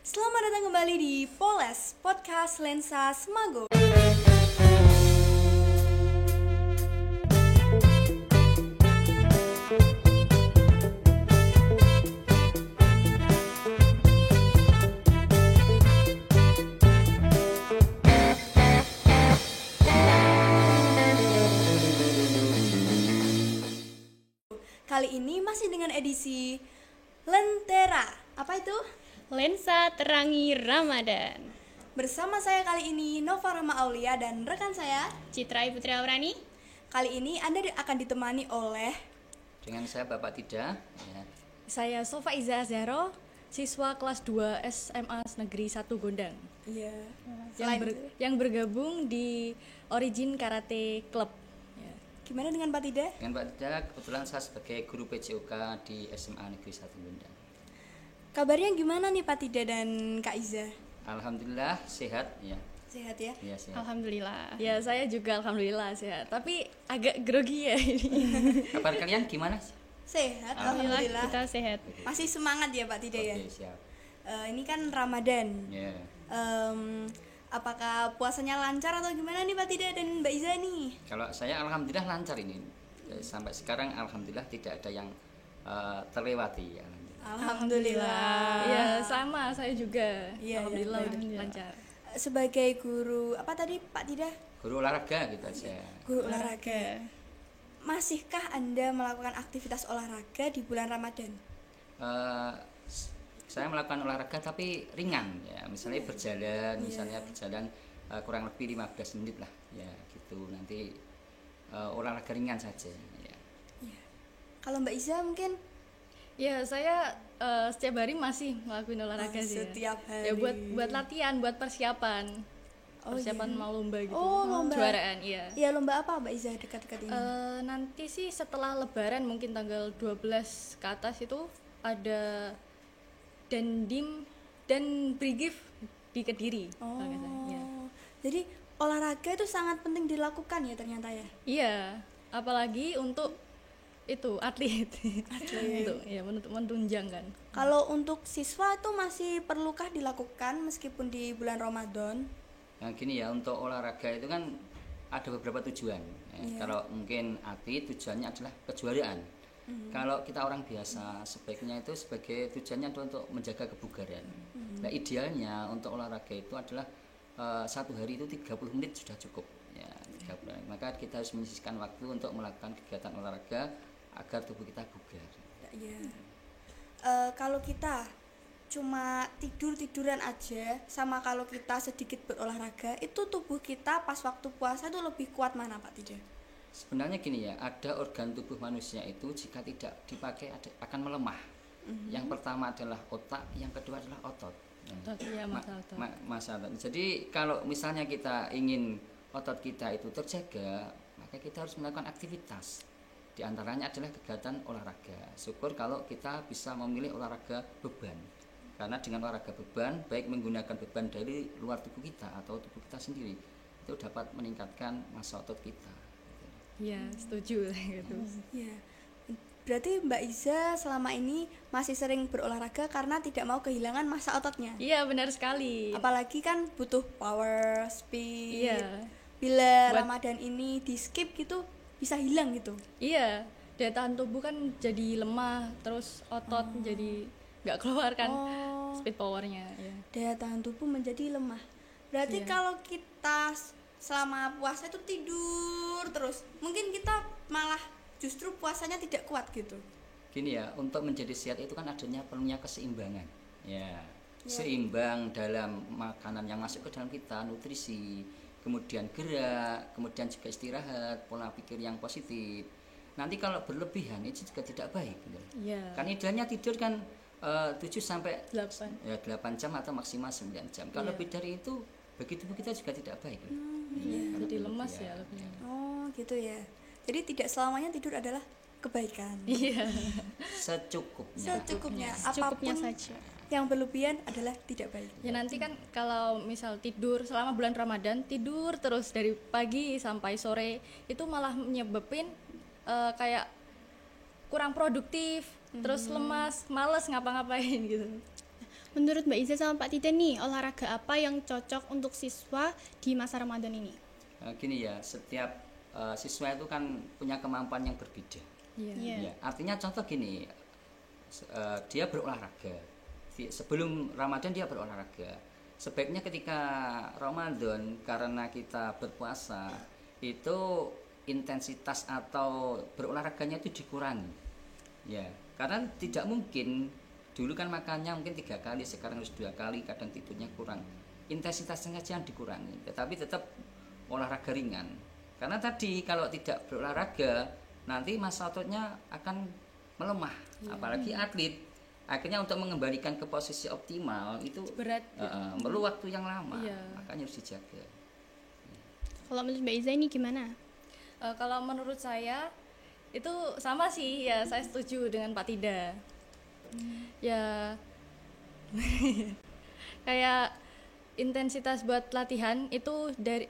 Selamat datang kembali di Poles Podcast Lensa Semago. Kali ini masih dengan edisi Lentera. Apa itu? Lensa Terangi Ramadan. Bersama saya kali ini Nova Rahma Aulia dan rekan saya Citra Putri Aurani. Kali ini Anda akan ditemani oleh dengan saya Bapak Tida ya. Saya Sofa Iza Zahro, siswa kelas 2 SMA Negeri 1 Gondang. Iya. Yang bergabung di Origin Karate Club. Ya. Gimana dengan Pak Tida? Dengan Pak Tida kebetulan saya sebagai guru PJOK di SMA Negeri 1 Gondang. Kabarnya gimana nih Pak Tida dan Kak Iza? Alhamdulillah sehat ya. Sehat ya? Iya sehat. Alhamdulillah. Ya, saya juga alhamdulillah sehat, tapi agak grogi ya ini. Kabar kalian gimana? Sehat, Alhamdulillah alhamdulillah. kita sehat. Masih semangat ya Pak Tida ya? Oke, siap. Ini kan Ramadan. Ya. Apakah puasanya lancar atau gimana nih Pak Tida dan Mbak Iza nih? Kalau saya alhamdulillah lancar ini. Sampai sekarang alhamdulillah tidak ada yang terlewati ya. Alhamdulillah. Ya, sama saya juga. Iya, Alhamdulillah iya, udah alhamdulillah. lancar. Sebagai guru apa tadi Pak Tida? Guru olahraga gitu aja. Guru olahraga. Masihkah Anda melakukan aktivitas olahraga di bulan Ramadan? Eh, saya melakukan olahraga tapi ringan ya. Misalnya berjalan kurang lebih 15 menit lah ya gitu. Nanti olahraga ringan saja ya. Kalau Mbak Iza mungkin Ya, saya setiap hari masih ngelakuin olahraga sih. Ya. setiap hari. Ya buat latihan, buat persiapan. Oh, Persiapan iya. mau lomba gitu. Oh, lomba. Juaraan, iya. Ya lomba apa Mbak Iza dekat-dekat ini? Nanti sih setelah lebaran mungkin tanggal 12 ke atas itu ada Dandim dan Brigif di Kediri. kalau nggak salah, ya. Jadi olahraga itu sangat penting dilakukan ya ternyata ya. Iya, apalagi untuk itu atlet. Untuk ya menunjang kan. Kalau untuk siswa itu masih perlukah dilakukan meskipun di bulan Ramadan? Nah gini ya, untuk olahraga itu kan ada beberapa tujuan ya. Kalau mungkin atlet tujuannya adalah kejuaraan. Kalau kita orang biasa sebaiknya itu sebagai tujuannya adalah untuk menjaga kebugaran. Nah idealnya untuk olahraga itu adalah satu hari itu 30 menit sudah cukup ya, 30. Maka kita harus menyisihkan waktu untuk melakukan kegiatan olahraga agar tubuh kita bugar. Iya. Kalau kita cuma tiduran aja sama kalau kita sedikit berolahraga itu tubuh kita pas waktu puasa itu lebih kuat mana Pak Tida? Sebenarnya gini ya, ada organ tubuh manusia itu jika tidak dipakai akan melemah. Yang pertama adalah otak, yang kedua adalah otot. Iya, masalah otot. Masalah. Jadi kalau misalnya kita ingin otot kita itu terjaga, maka kita harus melakukan aktivitas. Di antaranya adalah kegiatan olahraga. Syukur kalau kita bisa memilih olahraga beban. Karena dengan olahraga beban, baik menggunakan beban dari luar tubuh kita atau tubuh kita sendiri, itu dapat meningkatkan massa otot kita. Iya, setuju gitu. Iya. Berarti Mbak Iza selama ini masih sering berolahraga karena tidak mau kehilangan massa ototnya. Iya, benar sekali. Apalagi kan butuh power, speed. Iya. Bila Ramadan ini di skip gitu bisa hilang gitu. Iya, daya tahan tubuh kan jadi lemah, terus otot jadi nggak keluar kan speed powernya. Ya. Daya tahan tubuh menjadi lemah. Berarti kalau kita selama puasa itu tidur terus, mungkin kita malah justru puasanya tidak kuat gitu. Gini ya, untuk menjadi sehat itu kan adanya perlunya keseimbangan. Ya, seimbang dalam makanan yang masuk ke dalam kita, nutrisi, kemudian gerak, kemudian juga istirahat, pola pikir yang positif. Nanti kalau berlebihan itu juga tidak baik gitu. Iya. Kan idealnya tidur kan 7 sampai 8. ya 8 jam atau maksimal 9 jam. Kalau lebih dari itu bagi tubuh kita juga tidak baik. Iya, Jadi lemas ya lebih. Oh, gitu ya. Jadi tidak selamanya tidur adalah kebaikan. Iya. Secukupnya. Secukupnya. Secukupnya Apapun saja. yang berlebihan adalah tidak baik. Ya nanti kan kalau misal tidur selama bulan Ramadan, tidur terus dari pagi sampai sore, itu malah menyebabin kayak kurang produktif, terus lemas, males ngapa-ngapain gitu. Menurut Mbak Iza sama Pak Tida nih, olahraga apa yang cocok untuk siswa di masa Ramadan ini? Gini ya, setiap siswa itu kan punya kemampuan yang berbeda. Iya. Ya, artinya contoh gini, dia berolahraga. Sebelum Ramadan dia berolahraga. Sebaiknya ketika Ramadan karena kita berpuasa itu intensitas atau berolahraganya itu dikurangi. Ya, karena tidak mungkin dulu kan makannya mungkin 3 kali, sekarang harus 2 kali, kadang tidurnya kurang. Intensitasnya saja yang dikurangi, tetapi tetap olahraga ringan. Karena tadi kalau tidak berolahraga nanti massa ototnya akan melemah, apalagi atlet. Akhirnya untuk mengembalikan ke posisi optimal itu Berat. perlu waktu yang lama, Iya. makanya harus dijaga. Kalau menurut Mbak Iza ini gimana? Kalau menurut saya itu sama sih ya, saya setuju dengan Pak Tida. Ya kayak intensitas buat latihan itu dari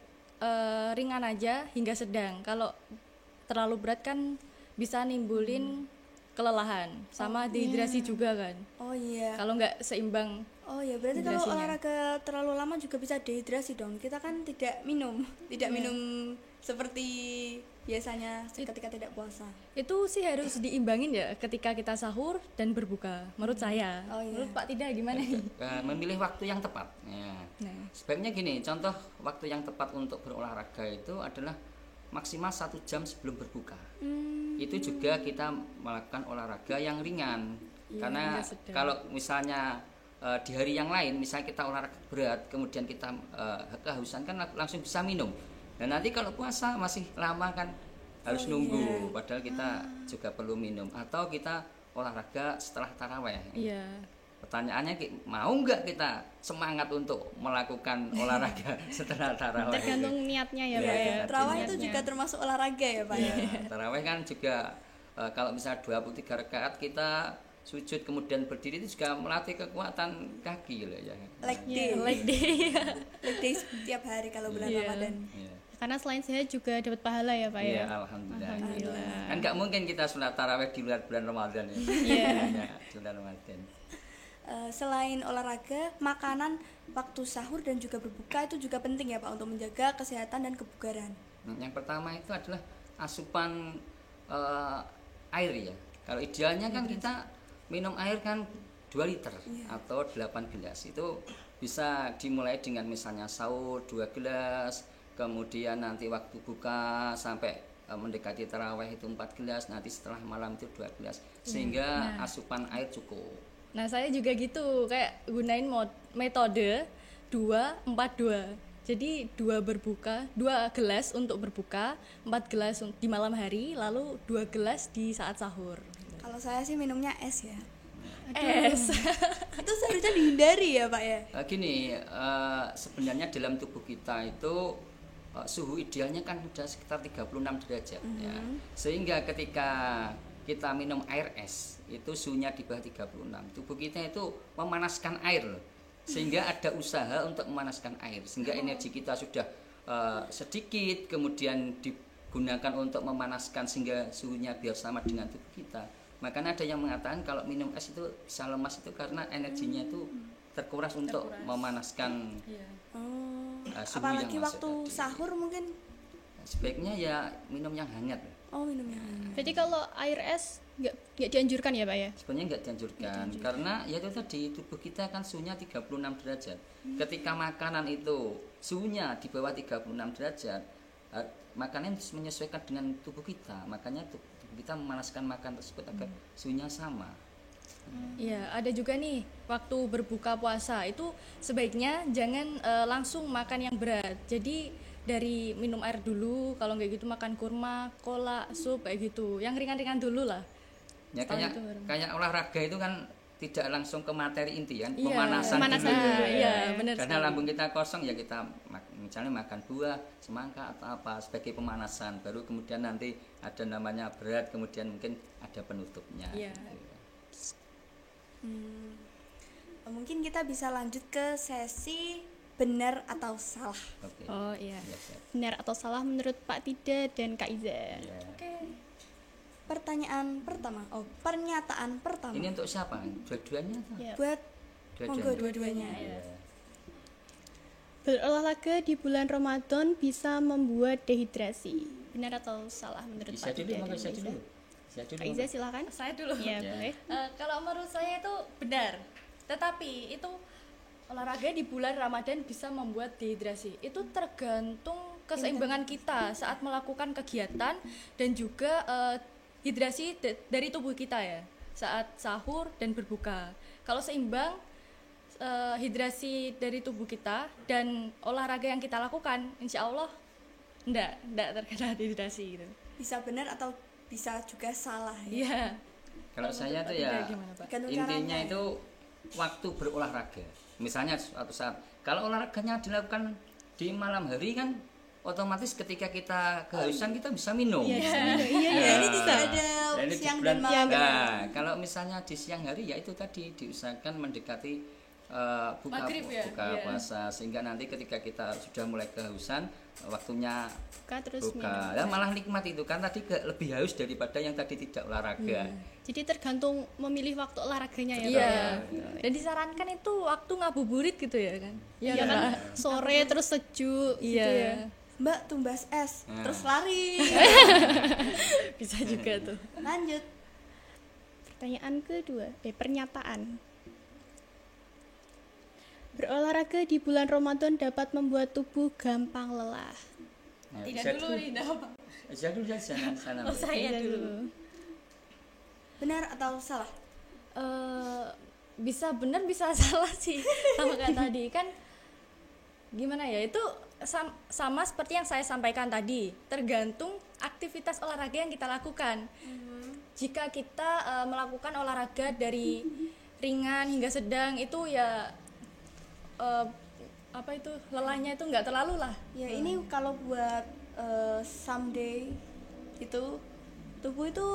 ringan aja hingga sedang. Kalau terlalu berat kan bisa nimbulin kelelahan sama dehidrasi juga kan. Oh iya. Kalau nggak seimbang. Oh iya, berarti kalau Dehidrasinya. olahraga terlalu lama juga bisa dehidrasi dong. Kita kan tidak minum seperti biasanya ketika tidak puasa. Itu sih harus diimbangin ya ketika kita sahur dan berbuka. Menurut saya. Oh, iya. Menurut Pak Tida gimana nih? Memilih waktu yang tepat. Ya. Nah. Sebaiknya gini, contoh waktu yang tepat untuk berolahraga itu adalah maksimal 1 jam sebelum berbuka. Itu juga kita melakukan olahraga yang ringan. Karena hingga sedang. kalau misalnya di hari yang lain, misalnya kita olahraga berat, kemudian kita kehausan kan langsung bisa minum. Dan nanti kalau puasa masih lama kan harus nunggu, padahal kita juga perlu minum. Atau kita olahraga setelah taraweh. Iya. Pertanyaannya mau nggak kita semangat untuk melakukan olahraga setelah taraweh? Tergantung niatnya ya, Pak ya. Terawih itu Niatnya. juga termasuk olahraga ya, Pak ya. Taraweh kan juga kalau misalnya 23 rakaat kita sujud kemudian berdiri itu juga melatih kekuatan kaki loh ya. Leg day. Leg day. Leg day setiap hari kalau bulan Iya. Ramadan. Iya. Karena selain sehat juga dapat pahala ya, Pak Iya, ya. alhamdulillah. Kan nggak mungkin kita sholat taraweh di luar bulan Ramadan ya. Iya. Ya, di bulan Ramadan. Selain olahraga, makanan waktu sahur dan juga berbuka itu juga penting ya Pak untuk menjaga kesehatan dan kebugaran. Yang pertama itu adalah asupan air ya. Kalau idealnya kan kita minum air kan 2 liter atau 8 gelas. Itu bisa dimulai dengan misalnya sahur 2 gelas, kemudian nanti waktu buka sampai mendekati taraweh itu 4 gelas, nanti setelah malam itu 2 gelas. Sehingga asupan air cukup. Nah, saya juga gitu, kayak gunain metode 2-4-2. Jadi 2 berbuka, 2 gelas untuk berbuka, 4 gelas di malam hari, lalu 2 gelas di saat sahur. Kalau saya sih minumnya es ya. Es. Itu seharusnya dihindari ya Pak ya. Gini, sebenarnya dalam tubuh kita itu suhu idealnya kan sudah sekitar 36 derajat ya. Sehingga ketika kita minum air es itu suhunya di bawah 36, tubuh kita itu memanaskan air loh. Sehingga ada usaha untuk memanaskan air sehingga energi kita sudah sedikit, kemudian digunakan untuk memanaskan sehingga suhunya biar sama dengan tubuh kita. Makanya ada yang mengatakan kalau minum es itu bisa lemas itu karena energinya itu terkuras untuk memanaskan suhu Apalagi yang waktu masuk tadi. sahur mungkin. Sebaiknya ya minum yang hangat. Oh, minumnya. Berarti kalau air es nggak dianjurkan ya, Pak ya? Sebenarnya nggak dianjurkan karena ya itu tadi tubuh kita kan suhunya 36 derajat. Ketika makanan itu suhunya di bawah 36 derajat, makanan harus menyesuaikan dengan tubuh kita. Makanya tubuh kita memanaskan makan tersebut agar suhunya sama. Iya, ada juga nih waktu berbuka puasa itu sebaiknya jangan langsung makan yang berat. Jadi dari minum air dulu, kalau nggak gitu makan kurma, kola, sup kayak gitu. Yang ringan-ringan dulu lah. Ya Setelah kayak itu baru. kayak olahraga itu kan tidak langsung ke materi inti kan, Iya, pemanasan pemanasan dulu. dulu, iya, benar Karena sekali. lambung kita kosong ya kita misalnya makan buah, semangka atau apa sebagai pemanasan. Baru kemudian nanti ada namanya berat, kemudian mungkin ada penutupnya. Iya. gitu. Mungkin kita bisa lanjut ke sesi benar atau salah. Oke. Oh iya. Ya, siap. Benar atau salah menurut Pak Tida dan Kak Iza? Ya. Pernyataan pertama. Ini untuk siapa? Dua-duanya atau? Ya. Buat Monggo dua-duanya. Iya. Berolahraga di bulan Ramadan bisa membuat dehidrasi. Benar atau salah menurut Bisa Pak dulu, Dida monggo dan bisa Iza? dulu. Bisa dulu. Kak Iza silakan. Saya dulu. Ya, Ya. boleh. Kalau menurut saya itu benar, tetapi itu olahraga di bulan Ramadan bisa membuat dehidrasi. Itu tergantung keseimbangan kita saat melakukan kegiatan dan juga hidrasi dari tubuh kita ya saat sahur dan berbuka. Kalau seimbang hidrasi dari tubuh kita dan olahraga yang kita lakukan, insya Allah enggak terkena dehidrasi gitu. Bisa benar atau bisa juga salah ya. Iya. Kalau saya tuh Tidak, ya gimana, Pak? Tergantung intinya caranya. itu waktu berolahraga. Misalnya suatu saat kalau olahraganya dilakukan di malam hari kan otomatis ketika kita kehausan kita bisa minum. Iya, Ya, ini tidak ada Nah, ini di siang bulan- dan malam. Nah, kalau misalnya di siang hari ya itu tadi diusahakan mendekati buka Maghrib ya? buka Iya. puasa sehingga nanti ketika kita sudah mulai kehausan waktunya Buka terus buka. minum. Ya, malah nikmat itu kan tadi lebih haus daripada yang tadi tidak olahraga. Jadi tergantung memilih waktu olahraganya ya. Iya. Pak, ya? Dan disarankan itu waktu ngabuburit gitu ya kan? Iya kan sore terus sejuk gitu ya. Iya. Mbak tumbas es, Nah. terus lari. Bisa juga tuh. Lanjut. Pertanyaan kedua, pernyataan. Berolahraga di bulan Ramadan dapat membuat tubuh gampang lelah. Nah, Tidak bisa dulu nih, apa? Bisa dulu saja sana. Oh, saya Iya dulu. Benar atau salah? Bisa benar bisa salah sih sama kayak tadi kan gimana ya itu sama seperti yang saya sampaikan tadi tergantung aktivitas olahraga yang kita lakukan. Jika kita melakukan olahraga dari ringan hingga sedang itu ya apa itu lelahnya itu nggak terlalu lah. Ya ini kalau buat someday itu tubuh itu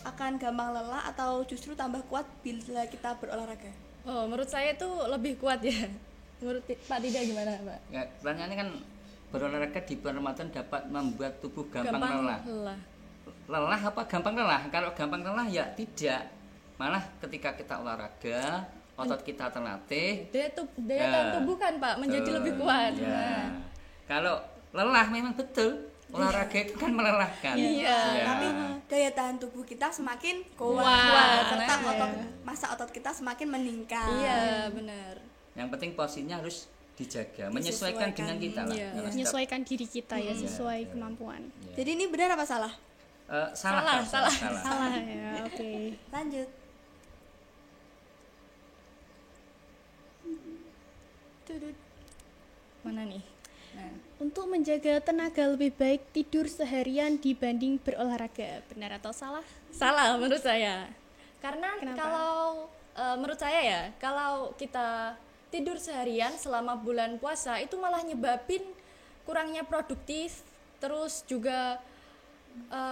akan gampang lelah atau justru tambah kuat bila kita berolahraga? Oh, menurut saya itu lebih kuat ya. Menurut Pak Dida gimana, Pak? Ya, pertanyaannya kan berolahraga di bulan Ramadan dapat membuat tubuh gampang lelah. lelah. Lelah apa gampang lelah? Kalau gampang lelah ya tidak. Malah ketika kita olahraga, otot kita terlatih. Daya Ya. tahan tubuh kan, Pak, menjadi lebih kuat. Ya. Nah. Kalau lelah memang betul. Olahraga itu kan melelahkan. Iya. Ya. Tapi daya tahan tubuh kita semakin kuat, Kuat. serta Nah, otot masa otot kita semakin meningkat. Iya, benar. Yang penting porsinya harus dijaga, menyesuaikan dengan kita lah. Iya. Karena setiap- Menyesuaikan diri kita ya sesuai kemampuan. ya. Jadi ini benar apa salah? Salah. Salah ya, oke. Lanjut. Tudut. Mana nih? Nah, Untuk menjaga tenaga lebih baik tidur seharian dibanding berolahraga. Benar atau salah? salah menurut saya. Karena Kenapa? kalau menurut saya ya, kalau kita tidur seharian selama bulan puasa itu malah nyebabin kurangnya produktif, terus juga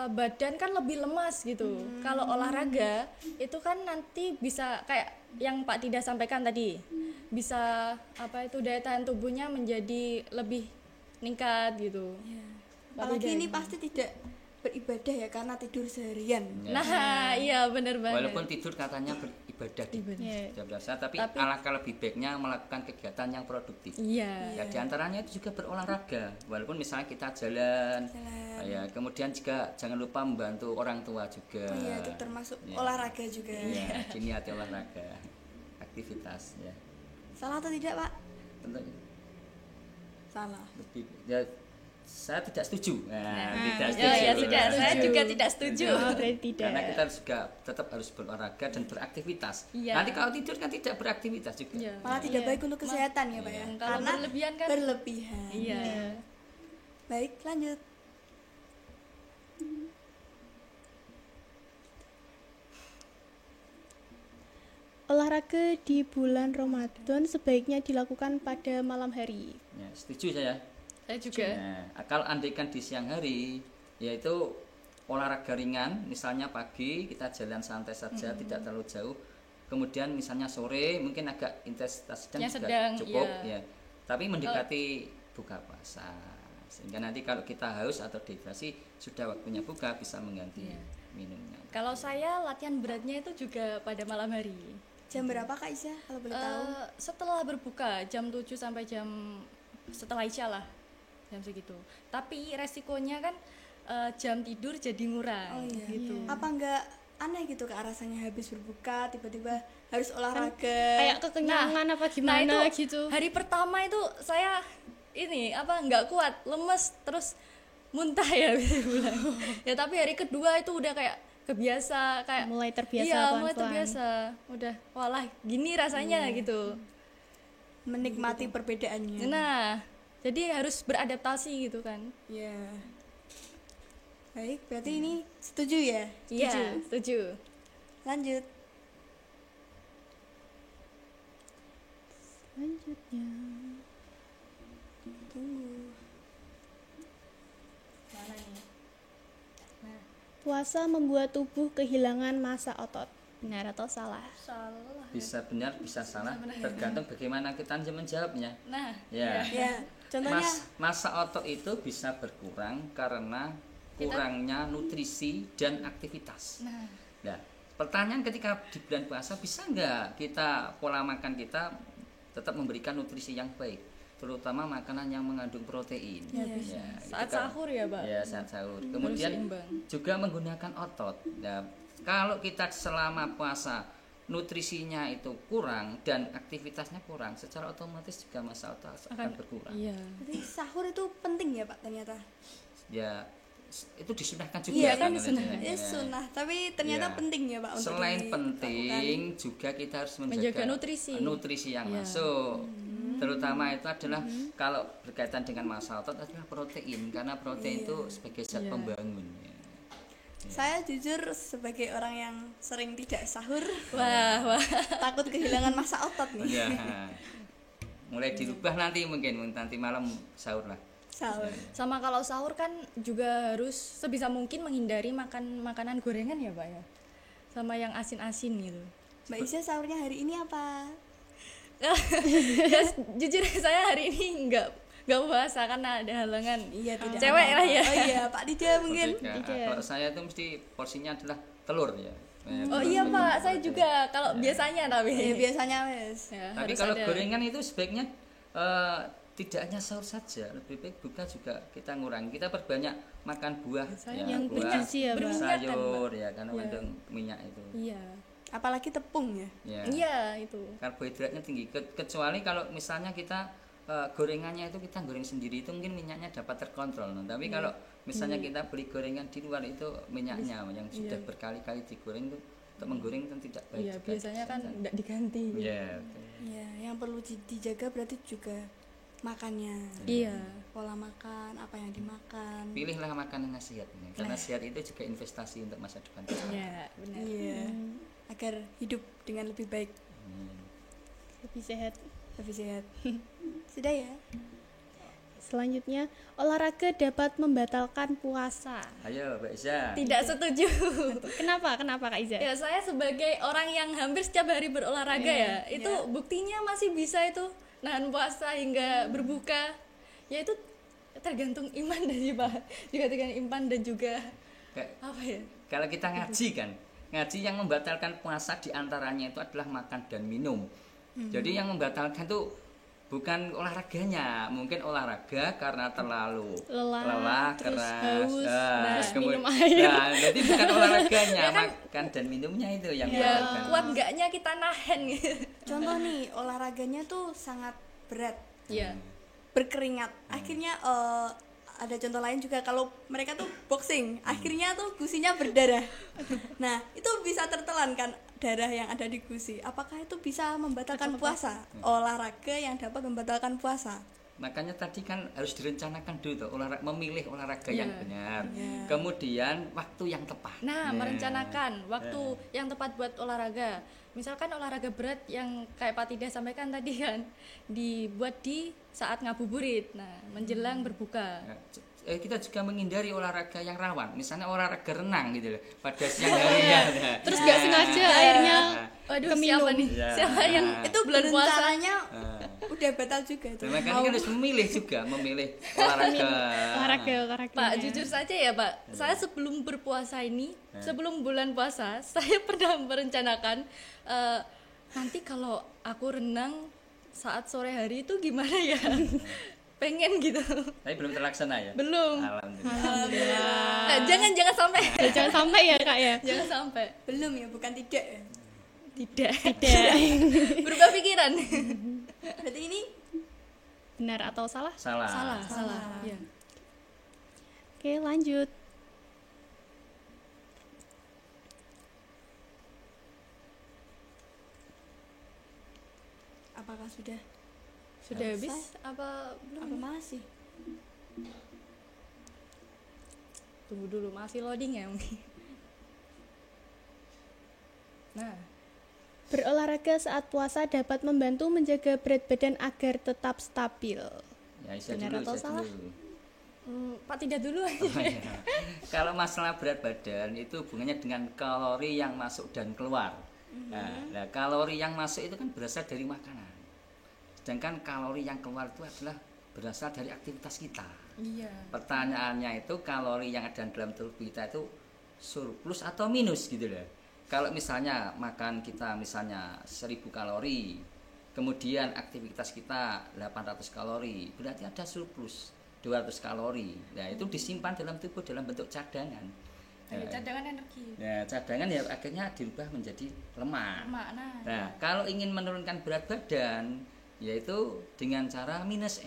badan kan lebih lemas gitu. Kalau olahraga itu kan nanti bisa kayak yang Pak Tida sampaikan tadi, bisa apa itu daya tahan tubuhnya menjadi lebih meningkat gitu. Pak Apalagi Tida ini gimana? pasti tidak beribadah ya karena tidur seharian. Nah, iya benar banget. Walaupun tidur katanya beribadah di Iya. jam biasa, tapi alangkah lebih baiknya melakukan kegiatan yang produktif. Iya. Ya, diantaranya itu juga berolahraga. Walaupun misalnya kita jalan, ya, kemudian juga jangan lupa membantu orang tua juga. Oh iya, itu termasuk Ya. olahraga juga. Ya, gini hati olahraga, aktivitas ya. Salah atau tidak, Pak? Tentu Salah. lebih ya, saya tidak setuju. Nah, tidak Oh setuju. ya sudah, saya Setuju. juga tidak setuju. Oh, berarti tidak. Karena kita juga tetap harus berolahraga dan beraktivitas. Iya. Nanti kalau tidur kan tidak beraktivitas juga. Iya. Malah tidak baik untuk kesehatan ya, Pak ya. Kalau Karena berlebihan kan berlebihan. iya. Baik, lanjut. Olahraga di bulan Ramadan sebaiknya dilakukan pada malam hari. Ya, setuju saya. Saya juga. Nah, kalau andaikan di siang hari, yaitu olahraga ringan, misalnya pagi kita jalan santai saja, tidak terlalu jauh. Kemudian misalnya sore mungkin agak intensitas sedang Yang juga sedang, cukup, iya. ya. Tapi mendekati buka puasa, sehingga nanti kalau kita haus atau dehidrasi sudah waktunya buka bisa mengganti Iya. minumnya. Kalau saya latihan beratnya itu juga pada malam hari. Jam berapa Kak Isya kalau boleh tahu? Setelah berbuka jam 7 sampai setelah Isya lah, jam segitu. Tapi resikonya kan jam tidur jadi ngurang gitu. Apa enggak aneh gitu Kak rasanya habis berbuka tiba-tiba harus olahraga? Kayak kekenyangan apa gimana itu gitu. hari pertama itu saya ini nggak kuat, lemes, terus muntah ya bisa bilang. Ya tapi hari kedua itu udah kayak kebiasa, kayak Mulai terbiasa iya, pelan-pelan. mulai terbiasa. Udah walah gini rasanya gitu. Menikmati perbedaannya. Nah, jadi harus beradaptasi gitu kan. Ya. Baik, berarti ini setuju ya? Iya, setuju. Lanjut. Selanjutnya, Tunggu. Mana nih? puasa membuat tubuh kehilangan massa otot. Benar atau salah? Salah. Bisa benar, bisa salah, tergantung bagaimana kita menjawabnya. Nah, Ya. Ya, contohnya Masa otot itu bisa berkurang karena kurangnya nutrisi dan aktivitas. Nah, pertanyaan ketika di bulan puasa, bisa nggak kita pola makan kita tetap memberikan nutrisi yang baik, terutama makanan yang mengandung protein. Ya, bisa. saat sahur ya, Pak. Ya, saat sahur. Kemudian seimbang. juga menggunakan otot. Nah, kalau kita selama puasa nutrisinya itu kurang dan aktivitasnya kurang, secara otomatis juga massa otot akan berkurang. Iya. berarti sahur itu penting ya Pak ternyata? Ya, itu disunahkan juga. Iya kan sebenarnya. disunah. Sunnah, tapi ternyata Ya. penting ya Pak untuk Selain dilakukan. penting, juga kita harus Menjaga menjaga nutrisi. yang Iya. masuk. Terutama itu adalah kalau berkaitan dengan massa otot adalah protein, karena protein itu sebagai zat pembangun. Ya. Saya jujur sebagai orang yang sering tidak sahur, Wah. takut kehilangan massa otot nih. Ya. Mulai dirubah nanti mungkin nanti malam sahur lah. Sahur. Sama kalau sahur kan juga harus sebisa mungkin menghindari makan makanan gorengan ya, Pak ya. Sama yang asin-asin gitu. Mbak Isya sahurnya hari ini apa? Ya, jujur saya hari ini nggak puasa karena ada halangan. Iya tidak. Cewek lah ya. Oh iya Pak Dida mungkin. Merdeka. Kalau saya itu mesti porsinya adalah telur ya. Oh iya Pak, saya juga kalau biasanya Ya, tapi. biasanya wes. Ya, Tapi harus kalau ada. gorengan itu sebaiknya tidak hanya sahur saja, lebih baik buka juga kita ngurangi. Kita perbanyak makan buah, yang buah, bergizi ya, Pak. sayur ya, karena mengandung minyak itu. Iya. Apalagi tepung ya. Ya. Iya, itu. Karbohidratnya tinggi. Kecuali kalau misalnya kita gorengannya itu kita goreng sendiri, itu mungkin minyaknya dapat terkontrol. Nah, tapi kalau misalnya kita beli gorengan di luar itu minyaknya yang sudah berkali-kali digoreng itu untuk menggoreng itu tidak baik. Iya, juga. biasanya kan enggak diganti. Iya. Iya, yang perlu dijaga berarti juga makannya. Iya. Pola makan, apa yang dimakan. Pilihlah makanan yang sehat ya. Karena sehat itu juga investasi untuk masa depan kita. Iya, benar. Iya. Agar hidup dengan lebih baik, Lebih sehat. lebih sehat. Sudah ya? Selanjutnya, olahraga dapat membatalkan puasa. Ayo, Mbak Isya. Tidak setuju. Kenapa Kak Iza? Ya, saya sebagai orang yang hampir setiap hari berolahraga ya, itu buktinya masih bisa itu nahan puasa hingga berbuka. Ya itu tergantung iman dan Pak. Juga tergantung iman dan juga Kayak- apa ya? Kalau kita ngaji kan, ngaji yang membatalkan puasa diantaranya itu adalah makan dan minum. Jadi yang membatalkan itu bukan olahraganya, mungkin olahraga karena terlalu Lelah, terus keras, haus, terus minum air. Nah, jadi bukan olahraganya, makan dan minumnya itu yang Ya, membatalkan. kuat enggaknya kita nahan gitu. Contoh nih, olahraganya tuh sangat berat, Iya. berkeringat. Akhirnya ada contoh lain juga kalau mereka tuh boxing, akhirnya tuh gusinya berdarah. Nah, itu bisa tertelan kan darah yang ada di gusi. Apakah itu bisa membatalkan puasa? Olahraga yang dapat membatalkan puasa. Makanya tadi kan harus direncanakan dulu tuh, memilih olahraga yang benar. Iya. Kemudian waktu yang tepat. Nah, merencanakan waktu yang tepat buat olahraga. Misalkan olahraga berat yang kayak Pak Tida sampaikan tadi kan, dibuat di saat ngabuburit. Nah, menjelang berbuka. Ya, kita juga menghindari olahraga yang rawan, misalnya olahraga renang gitu loh pada siang hari ya. Terus nggak sengaja airnya Waduh, keminum. siapa nih? Ya. Siapa yang Itu bulan puasa? rencananya udah batal juga itu. Makanya kan harus memilih juga, memilih olahraga. Olahraga. Pak, jujur saja ya Pak, saya sebelum berpuasa ini, sebelum bulan puasa, saya pernah merencanakan nanti kalau aku renang saat sore hari itu gimana ya? Pengen gitu. Tapi belum terlaksana ya? Belum. Alhamdulillah. Jangan sampai. Jangan sampai ya kak ya. Jangan sampai. Belum ya, bukan tidak ya. Tidak. Tidak. Berubah pikiran. Berarti ini Benar atau salah? Salah. Salah. Ya. Oke, lanjut. apakah sudah Sudah Selesai? habis apa belum? apa masih? Tunggu dulu, masih loading ya mungkin. Nah, Berolahraga saat puasa dapat membantu menjaga berat badan agar tetap stabil. Ya, Isa Benar dulu, atau Isa salah? dulu. Pak tidak dulu aja. Oh, iya. Kalau masalah berat badan itu hubungannya dengan kalori yang masuk dan keluar. Nah, kalori yang masuk itu kan berasal dari makanan. Sedangkan kalori yang keluar itu adalah berasal dari aktivitas kita. Iya. Pertanyaannya itu kalori yang ada dalam tubuh kita itu surplus atau minus gitu loh. Kalau misalnya makan kita misalnya 1000 kalori, kemudian aktivitas kita 800 kalori, berarti ada surplus 200 kalori. Nah, itu disimpan dalam tubuh dalam bentuk cadangan. Cadangan energi. Nah, cadangan ya akhirnya dirubah menjadi lemak. Makna. Nah, kalau ingin menurunkan berat badan, yaitu dengan cara minus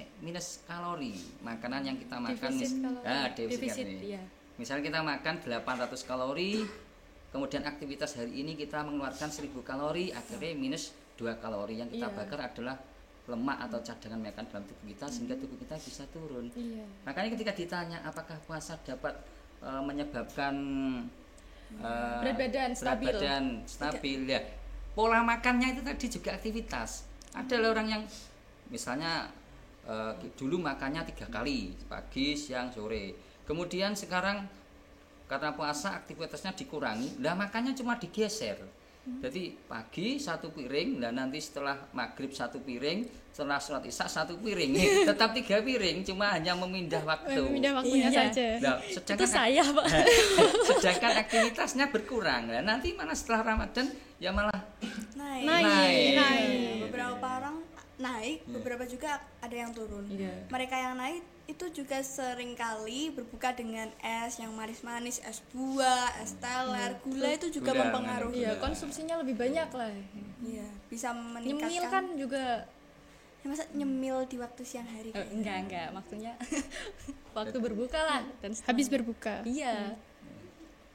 kalori. Makanan yang kita makan Defisit kalori. defisit Iya. Misalnya kita makan 800 kalori, kemudian aktivitas hari ini kita mengeluarkan 1000 kalori, akhirnya minus 2 kalori yang kita Iya. bakar adalah lemak atau cadangan makan dalam tubuh kita sehingga tubuh kita bisa turun. Iya. Makanya ketika ditanya apakah puasa dapat menyebabkan Berat badan stabil ya, pola makannya itu tadi juga aktivitas. Ada loh orang yang misalnya dulu makannya 3 kali, pagi, siang, sore. Kemudian sekarang karena puasa aktivitasnya dikurangi, lah makannya cuma digeser. Jadi pagi 1 piring, dan nanti setelah maghrib 1 piring, setelah sholat isya 1 piring. Tetap 3 piring, cuma hanya memindah waktu. Memindah waktunya Iya. saja. Nah, Itu saya, Pak. sedangkan aktivitasnya berkurang. Nah, nanti mana setelah Ramadan ya malah Naik. Naik. Beberapa orang naik, beberapa juga ada yang turun. Iya. Mereka yang naik itu juga seringkali berbuka dengan es yang manis-manis, es buah, es teler, gula itu juga Gula, mempengaruhi. Iya, konsumsinya lebih banyak lah. Iya, bisa Nyemil meningkatkan. kan juga Ya, masa nyemil di waktu siang hari? enggak, maksudnya waktu berbuka lah dan setelah- Habis berbuka. Iya.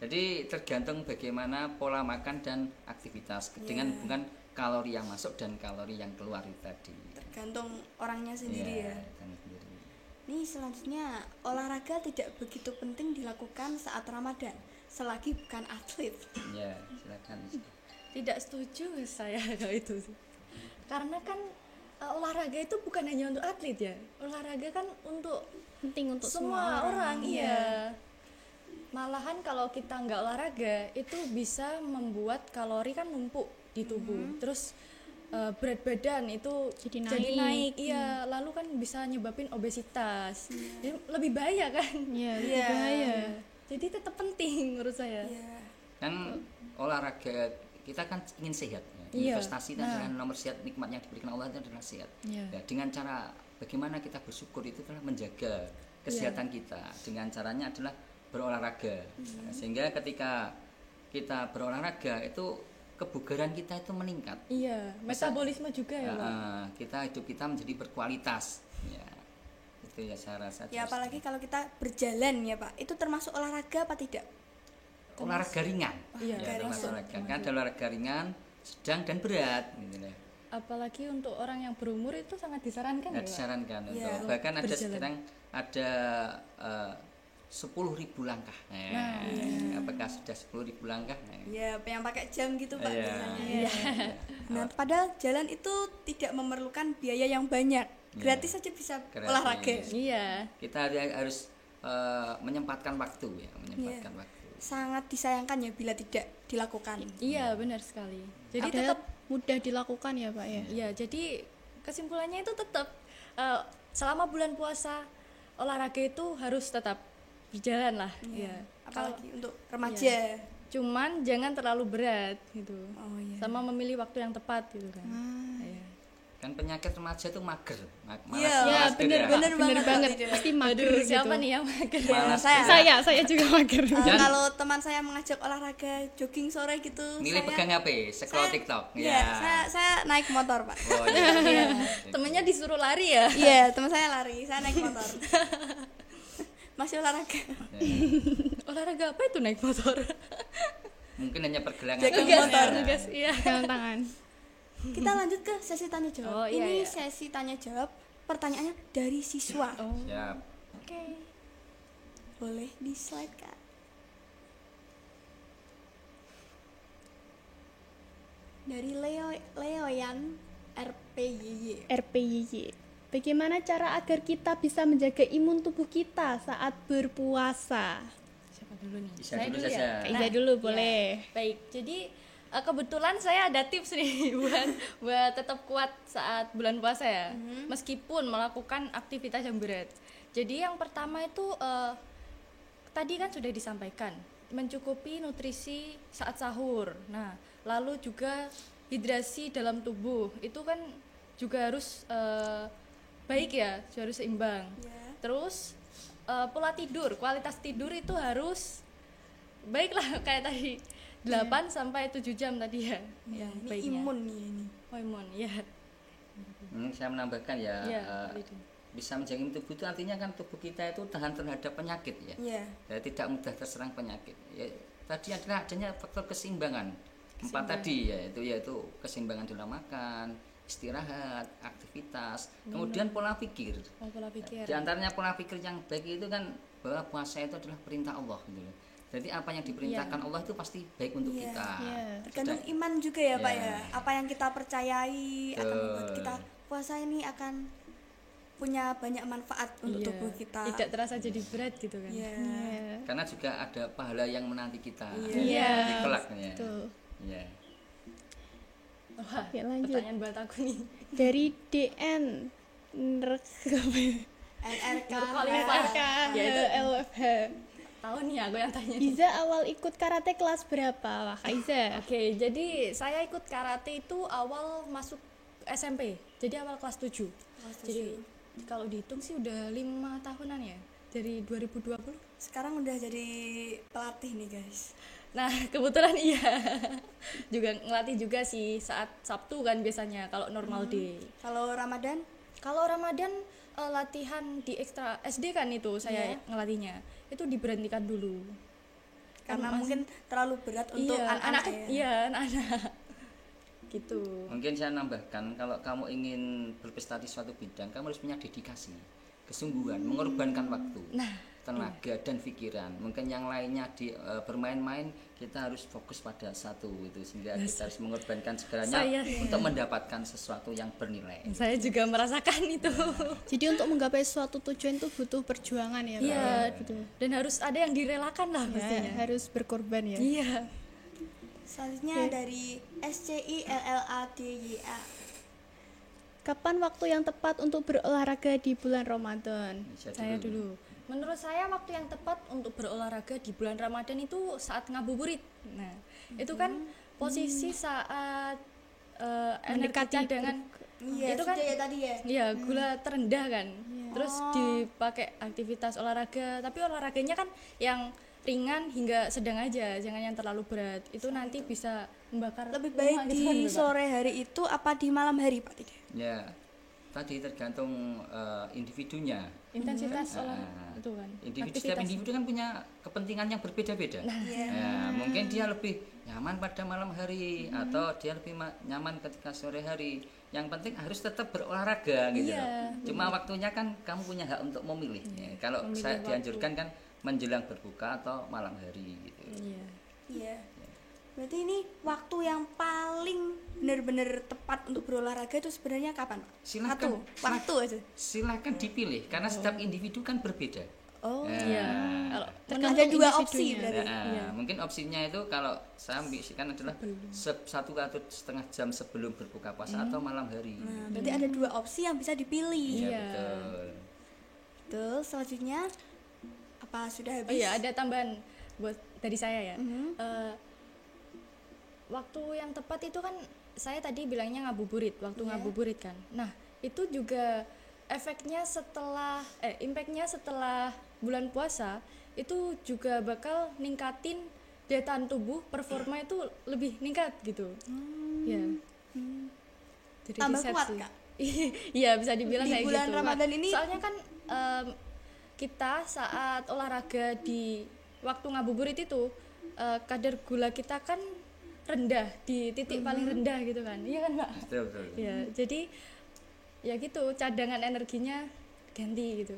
jadi tergantung bagaimana pola makan dan aktivitas dengan hubungan kalori yang masuk dan kalori yang keluar itu tadi. Tergantung orangnya sendiri ya. kan sendiri. Nih selanjutnya, olahraga tidak begitu penting dilakukan saat Ramadan selagi bukan atlet. Ya, silakan. Tidak setuju saya kalau itu. Karena kan olahraga itu bukan hanya untuk atlet ya. Olahraga kan untuk Penting untuk semua orang, iya. Malahan kalau kita nggak olahraga itu bisa membuat kalori kan numpuk di tubuh. Terus berat badan itu Jadi jadi naik. naik, iya. Lalu kan bisa nyebabin obesitas. Jadi lebih bahaya kan. Iya, lebih Iya. bahaya. Jadi tetap penting menurut saya. Iya. Kan olahraga kita kan ingin sehat. Ya. Iya. Investasi dan adalah nomor sehat, nikmat yang diberikan Allah itu adalah sehat. Iya. Ya, dengan cara bagaimana kita bersyukur itu adalah menjaga kesehatan kita. Dengan caranya adalah berolahraga. Nah, sehingga ketika kita berolahraga itu kebugaran kita itu meningkat. Iya, metabolisme juga ya, Pak. Kita hidup kita menjadi berkualitas. Ya, itu ya saya rasa. Ya apalagi kalau kita berjalan ya Pak, itu termasuk olahraga apa tidak? olahraga ringan. Iya, Ya, termasuk ringan. olahraga. Kan ada olahraga ringan, sedang dan berat. Gitu ya. Apalagi untuk orang yang berumur itu sangat disarankan Nah, ya, Pak. disarankan Iya. untuk bahkan ada Berjalan. sekarang ada 10.000 langkah. Apakah sudah 10.000 langkah? Ya yang pakai jam gitu Pak Iya. biasanya. Iya. Nah padahal jalan itu tidak memerlukan biaya yang banyak, gratis saja bisa Gratis. olahraga. Iya. Kita harus menyempatkan waktu ya, menyempatkan waktu. Sangat disayangkan ya bila tidak dilakukan. Iya, benar sekali. Jadi Padahal tetap mudah dilakukan ya Pak ya. iya, jadi kesimpulannya itu tetap selama bulan puasa olahraga itu harus tetap berjalan lah. Iya. Apalagi untuk remaja. Cuman jangan terlalu berat gitu. Oh iya. Sama memilih waktu yang tepat gitu kan. Iya. Kan penyakit remaja itu mager. Iya, malas gitu ya. bener Bener banget, Tidak. pasti mager Aduh, gitu. siapa nih yang mager? Malas saya. gitu. Saya juga mager. Kalau teman saya mengajak olahraga jogging sore gitu, Milih saya, pegang HP, scroll TikTok. Iya, saya naik motor, Pak. Oh, iya. Temennya disuruh lari ya? Iya, teman saya lari, saya naik motor. Masih olahraga. Olahraga apa itu naik motor? Mungkin hanya pergelangan Jaga tangan. motor. Tugas, iya. Pegangan tangan. Kita lanjut ke sesi tanya Oh, jawab. iya, Ini iya. sesi tanya jawab. Pertanyaannya dari siswa. Oh, Siap. oke. Boleh di slide, Kak. Dari Leoyan RPYY. RPYY. Bagaimana cara agar kita bisa menjaga imun tubuh kita saat berpuasa? Siapa dulu nih? Bisa dulu saja. Kak Iza dulu Iya. boleh. Baik, jadi kebetulan saya ada tips nih buat tetap kuat saat bulan puasa ya, meskipun melakukan aktivitas yang berat. Jadi yang pertama itu tadi kan sudah disampaikan, mencukupi nutrisi saat sahur. Nah, lalu juga hidrasi dalam tubuh itu kan juga harus baik ya, harus seimbang. Ya. Terus pola tidur, kualitas tidur itu harus baiklah kayak tadi 8 sampai 7 jam tadi ya yang Ini baiknya. imun nih ini. Oh, imun, ya. Saya menambahkan ya, Iya, eh, bisa menjaga imun tubuh itu artinya kan tubuh kita itu tahan terhadap penyakit ya. Iya. Tidak mudah terserang penyakit. Ya, tadi adalah adanya faktor keseimbangan. 4 tadi yaitu keseimbangan dalam makan, istirahat, aktivitas, kemudian pola pikir. Oh, pola pikir. Di antaranya pola pikir yang baik itu kan bahwa puasa itu adalah perintah Allah gitu loh. Jadi apa yang diperintahkan Allah itu pasti baik untuk Iya, kita. iya. Tergantung iman juga ya, Pak Iya. ya. Apa yang kita percayai akan membuat Betul. kita puasa ini akan punya banyak manfaat untuk Iya. tubuh kita. Tidak terasa jadi berat gitu kan. Iya. Karena juga ada pahala yang menanti kita. Iya. Di kelak ya. Betul. Iya. Wah, Oke, lanjut. pertanyaan buat aku nih. Dari DN NRK RK Ya, itu. LFH. Tahu nih aku yang tanya. Iza awal ikut karate kelas berapa? Wah, Kak Iza. Oke, jadi saya ikut karate itu awal masuk SMP. Jadi awal kelas 7. Jadi kalau dihitung sih udah 5 tahunan ya. Dari 2020. Sekarang udah jadi pelatih nih, guys. Nah, kebetulan iya. Juga ngelatih juga sih saat Sabtu kan biasanya kalau normal day. Kalau Ramadan Kalau Ramadan latihan di ekstra SD kan itu saya Iya. ngelatihnya. Itu diberhentikan dulu. karena Masih- mungkin terlalu berat untuk iya, anak-anak ya. Iya, anak-anak. Gitu. Mungkin saya nambahkan kalau kamu ingin berprestasi di suatu bidang, kamu harus punya dedikasi, kesungguhan, mengorbankan waktu, tenaga dan pikiran. Mungkin yang lainnya di bermain-main, kita harus fokus pada satu itu sehingga kita harus mengorbankan segalanya Saya- untuk mendapatkan sesuatu yang bernilai. Saya juga merasakan itu. Jadi untuk menggapai suatu tujuan itu butuh perjuangan ya, Kak? Iya, dan harus ada yang direlakan lah Ya, pastinya. harus berkorban ya. Iya. Selanjutnya dari SCILLADYA. Kapan waktu yang tepat untuk berolahraga di bulan Ramadan? Saya dulu. Menurut saya waktu yang tepat untuk berolahraga di bulan Ramadan itu saat ngabuburit. Nah, itu kan posisi saat energi Mendekati cadangan Iya, itu kan sudah ya tadi ya. ya gula terendah kan. Terus dipakai aktivitas olahraga, tapi olahraganya kan yang ringan hingga sedang aja, jangan yang terlalu berat. Itu nanti bisa membakar Lebih baik lemak gitu di kan, Mbak? sore hari itu apa di malam hari, Pak Tide? Ya, tadi tergantung individunya. Intensitas olah Ah, itu kan. Individu setiap individu kan punya kepentingan yang berbeda-beda. Iya. Ya, mungkin dia lebih nyaman pada malam hari atau dia lebih nyaman ketika sore hari. Yang penting harus tetap berolahraga gitu Iya, loh. Cuma waktunya kan kamu punya hak untuk memilih. Ya, kalau saya dianjurkan kan menjelang berbuka atau malam hari gitu. Iya. Iya. Berarti ini waktu yang paling benar-benar tepat untuk berolahraga itu sebenarnya kapan, Pak? Silakan. Waktu aja. Silakan dipilih karena setiap individu kan berbeda. Oh, Ya. Iya. Kalau ada dua opsi individunya. berarti. Nah, mungkin opsinya itu kalau saya ambisikan adalah 1 atau setengah jam sebelum berbuka puasa atau malam hari. Nah, berarti ada dua opsi yang bisa dipilih. Iya, Iya. betul. Betul. Selanjutnya apa sudah Oh habis? iya, ada tambahan. buat dari saya ya. Waktu yang tepat itu kan saya tadi bilangnya ngabuburit, waktu ngabuburit kan. Nah, itu juga efeknya setelah impactnya setelah bulan puasa itu juga bakal ningkatin daya tahan tubuh, performa itu lebih ningkat gitu. Ya. Jadi Tambah riset kuat, sih. Kak? Iya, bisa dibilang Di kayak bulan gitu. Ramadan ini- soalnya kan kita saat olahraga di waktu ngabuburit itu kadar gula kita kan rendah, di titik paling rendah gitu kan. Iya kan, Mbak? Betul, betul. Ya, jadi ya gitu, cadangan energinya ganti gitu.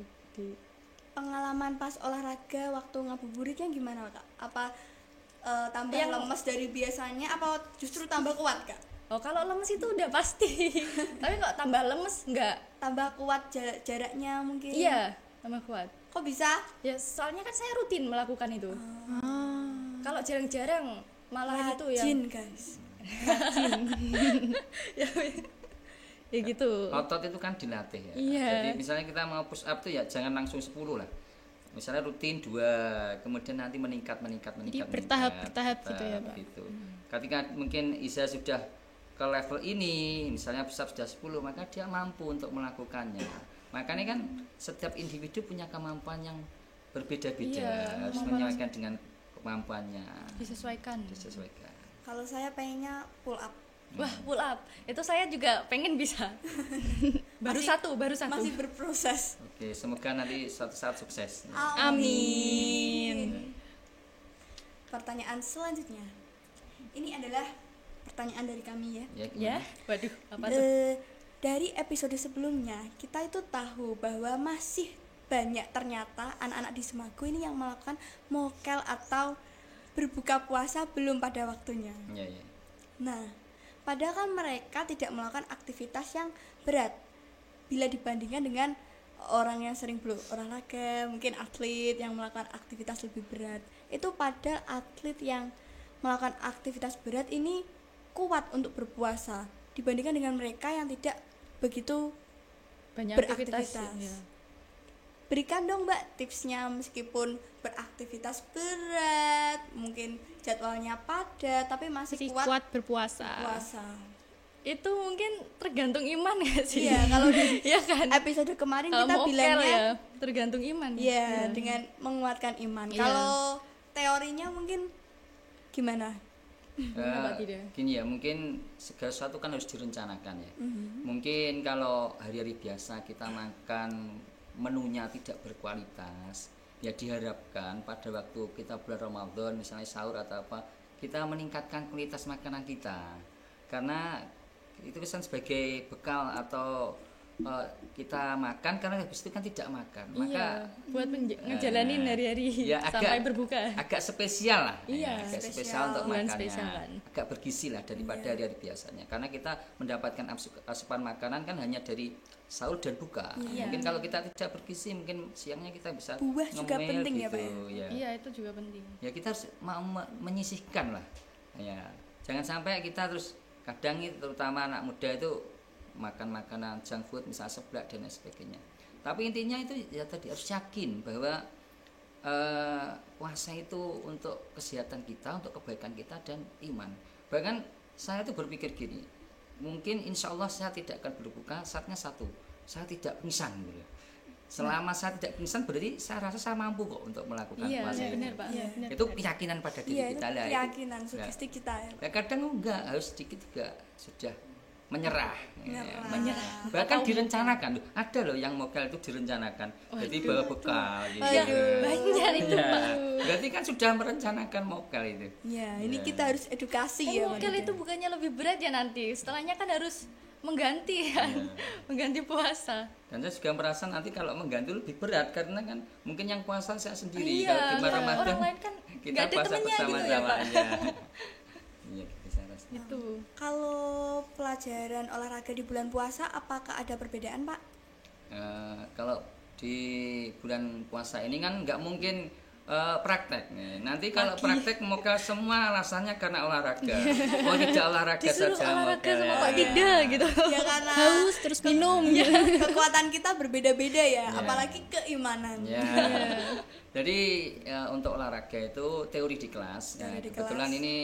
Pengalaman pas olahraga waktu ngabuburitnya gimana, Kak? Apa tambah Yang- lemes dari biasanya apa justru tambah kuat, Kak? Oh, kalau lemes itu udah pasti. Tapi kok tambah lemes enggak? Tambah kuat jaraknya mungkin. Iya, tambah kuat. Kok bisa? Ya, soalnya kan saya rutin melakukan itu. Kalau jarang-jarang malah itu yang Rajin, guys. ya gitu. Otot itu kan dilatih ya. Iya. Jadi misalnya kita mau push up tuh ya jangan langsung 10 lah. Misalnya rutin 2, kemudian nanti meningkat. bertahap gitu ya, Pak. Gitu. Ketika mungkin Isa sudah ke level ini, misalnya push up sudah 10, maka dia mampu untuk melakukannya. Makanya kan setiap individu punya kemampuan yang berbeda-beda, Iya, harus menyesuaikan dengan kemampuannya. Disesuaikan. Disesuaikan. Kalau saya pengennya pull up. Wah, pull up. Itu saya juga pengen bisa. baru satu. Masih berproses. Oke, semoga nanti suatu saat sukses. Amin. Pertanyaan selanjutnya. Ini adalah pertanyaan dari kami ya. Ya, waduh, apa tuh? Dari episode sebelumnya kita itu tahu bahwa masih banyak ternyata anak-anak di Semago ini yang melakukan mokel atau berbuka puasa belum pada waktunya. Iya, iya. Nah, padahal kan mereka tidak melakukan aktivitas yang berat bila dibandingkan dengan orang yang sering berolahraga, mungkin atlet yang melakukan aktivitas lebih berat. Itu padahal atlet yang melakukan aktivitas berat ini kuat untuk berpuasa dibandingkan dengan mereka yang tidak begitu Banyak beraktivitas. aktivitas. Ya. Berikan dong Mbak tipsnya meskipun beraktivitas berat, mungkin jadwalnya padat tapi masih Masih kuat kuat berpuasa. puasa. Itu mungkin tergantung iman ya sih. Iya, kalau di ya kan. episode kemarin kita Mokel bilangnya ya, tergantung iman. iya, dengan menguatkan iman. Iya. Kalau teorinya mungkin gimana? Kenapa tidak? Gini ya, mungkin segala sesuatu kan harus direncanakan ya. Mungkin kalau hari-hari biasa kita makan menunya tidak berkualitas, ya diharapkan pada waktu kita bulan Ramadan misalnya sahur atau apa, kita meningkatkan kualitas makanan kita. Karena itu kesan sebagai bekal atau kita makan karena habis itu kan tidak makan. Maka Iya, buat ngejalanin hari-hari ya sampai berbuka. agak spesial lah. Iya, agak spesial. spesial untuk Bulan makannya. spesial kan. Agak bergizi lah daripada hari-hari biasanya. Karena kita mendapatkan asupan makanan kan hanya dari sahur dan buka. Iya. Mungkin kalau kita tidak bergizi, mungkin siangnya kita bisa Buah juga ngemil penting ya, Pak, Ya. Iya, itu juga penting. Ya kita harus mau menyisihkan lah. Ya, jangan sampai kita terus kadang itu terutama anak muda itu makan makanan junk food misalnya seblak dan lain sebagainya. Tapi intinya itu ya tadi harus yakin bahwa puasa itu untuk kesehatan kita, untuk kebaikan kita dan iman. Bahkan saya tuh berpikir gini, mungkin insya Allah saya tidak akan berbuka saatnya satu, saya tidak pingsan gitu. Selama saya tidak pingsan berarti saya rasa saya mampu kok untuk melakukan Iya, puasa itu. benar Pak. Iya. Benar, Itu benar. keyakinan pada diri Iya, itu kita lah. keyakinan sugesti kita ya. Ya kadang enggak, harus sedikit juga sudah menyerah. Menyerah. Bahkan Atau direncanakan. Loh, ada loh yang mokel itu direncanakan. Jadi bawa bekal gitu. Banyak itu, Iya. Pak. Berarti kan sudah merencanakan mokel itu. Ya, ini Iya. kita harus edukasi ya. Mokel wanita. itu bukannya lebih berat ya nanti. Setelahnya kan harus mengganti kan. Mengganti puasa. Dan saya juga merasa nanti kalau mengganti lebih berat karena kan mungkin yang puasa saya sendiri. Iya, Kalau di iya. Ramadan Orang lain kan kita nggak ada puasa temennya gitu ya, bersama-sama. Pak. Iya. Iya, gitu saya rasa. Itu. Kalau pelajaran olahraga di bulan puasa apakah ada perbedaan, Pak? Kalau di bulan puasa ini kan nggak mungkin Praktek nih. Nanti kalau praktek moga semua alasannya karena olahraga. Oh tidak olahraga Disuruh saja olahraga moga sama ya. Pak Tidak gitu. Ya karena Haus terus minum. kekuatan kita berbeda-beda ya, apalagi keimanan. Ya. Jadi untuk olahraga itu teori di kelas. Ya, Teori di kebetulan kelas. ini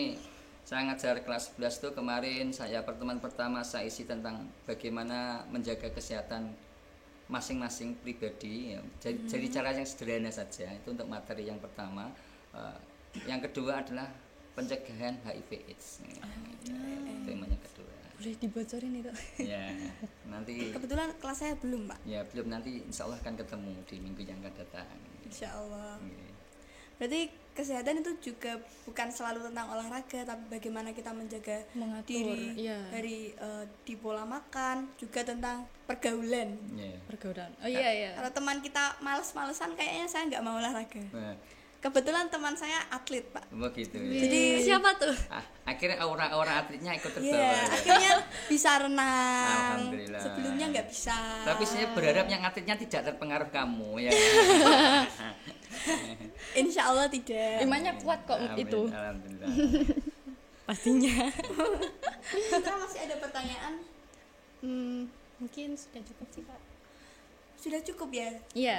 saya ngajar kelas 11 tuh kemarin saya pertemuan pertama saya isi tentang bagaimana menjaga kesehatan masing-masing pribadi ya. Jadi cara yang sederhana saja itu untuk materi yang pertama. Yang kedua adalah pencegahan HIV/AIDS. Temanya kedua. Boleh dibocorin itu. Ya, nanti Kebetulan kelas saya belum, Pak. ya belum nanti insya Allah akan ketemu di minggu yang akan datang. Insya Allah. Oke. Berarti kesehatan itu juga bukan selalu tentang olahraga, tapi bagaimana kita menjaga Mengatur, diri iya. dari di pola makan, juga tentang pergaulan. Ya. Pergaulan. Oh iya iya. Kalau teman kita males-malesan, kayaknya saya nggak mau olahraga. Nah, Kebetulan teman saya atlet, Pak. begitu. Jadi Siapa tuh? Akhirnya aura-aura atletnya ikut terbawa. Iya, akhirnya bisa renang. Alhamdulillah. Sebelumnya nggak bisa. Tapi saya berharap yang atletnya tidak terpengaruh kamu ya. Insya Allah tidak. Imannya kuat kok Amin, itu. Alhamdulillah. Pastinya. Setelah masih ada pertanyaan, Mungkin sudah cukup sih Pak. sudah cukup ya? Iya.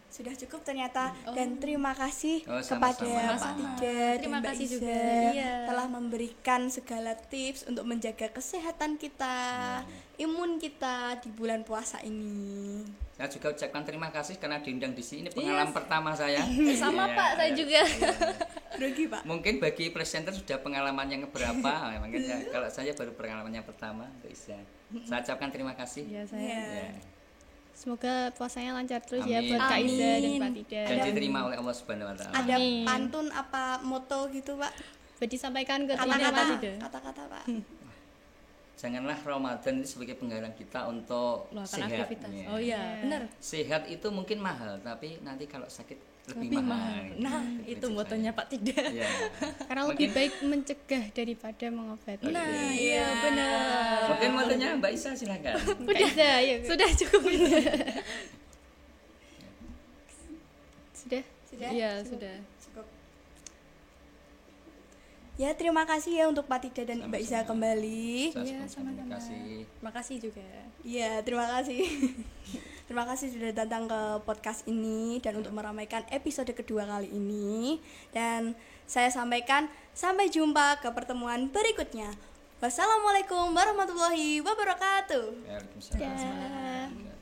Sudah cukup ternyata. Dan terima kasih Oh, kepada sama-sama. Pak Tija dan Terima Mbak kasih Iza juga. Iya. telah memberikan segala tips untuk menjaga kesehatan kita, imun kita di bulan puasa ini. Saya juga ucapkan terima kasih karena diundang di sini. Ini pengalaman pertama saya. Sama Iya, Pak, saya iya. juga. Grogi, Pak. Mungkin bagi presenter sudah pengalaman yang keberapa, makanya kalau saya baru pengalaman yang pertama, bisa. Saya ucapkan terima kasih. Iya, saya. Iya. Ya. Semoga puasanya lancar terus ya Amin. buat Kak Iza dan Amin. Pak Tida. Dan diterima oleh Allah Subhanahu wa taala. Ada Amin. pantun apa moto gitu, Pak? Buat disampaikan ke teman-teman. Kata-kata, Tidak. kata-kata, Pak. Janganlah Ramadan itu sebagai penghalang kita untuk Melakukan sehat. aktivitas. Ya. Oh iya, benar. Sehat itu mungkin mahal, tapi nanti kalau sakit lebih Lebih mahal. mahal. Nah, itu motonya Pak Tidak. Ya. Karena lebih baik mencegah daripada mengobati. Nah, iya benar. Mungkin motonya Mbak Isa silakan. Kak Iza, ya. Sudah cukup. Sudah. Sudah? Iya, sudah. Cukup. Ya, terima kasih ya untuk Pak Tida dan Mbak Iza kembali. Iya, sama-sama. kasih. Makasih juga. Iya, terima kasih. Terima kasih sudah datang ke podcast ini dan untuk meramaikan episode kedua kali ini. Dan saya sampaikan sampai jumpa ke pertemuan berikutnya. Wassalamualaikum warahmatullahi wabarakatuh. Waalaikumsalam. Dah.